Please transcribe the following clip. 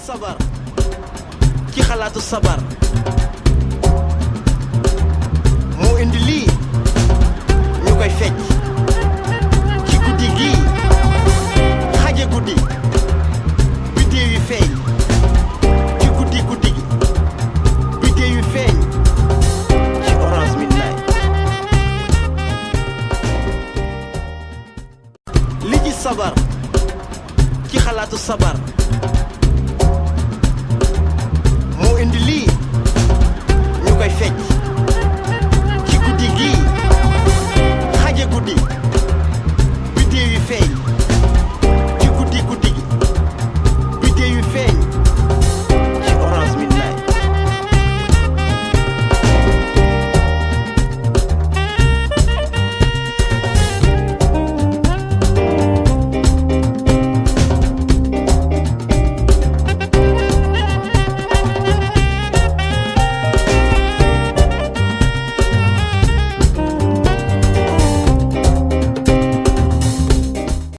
sabar ci xalaatu sabar moo indi lii ñu koy fecc ci guddi gii xaje guddi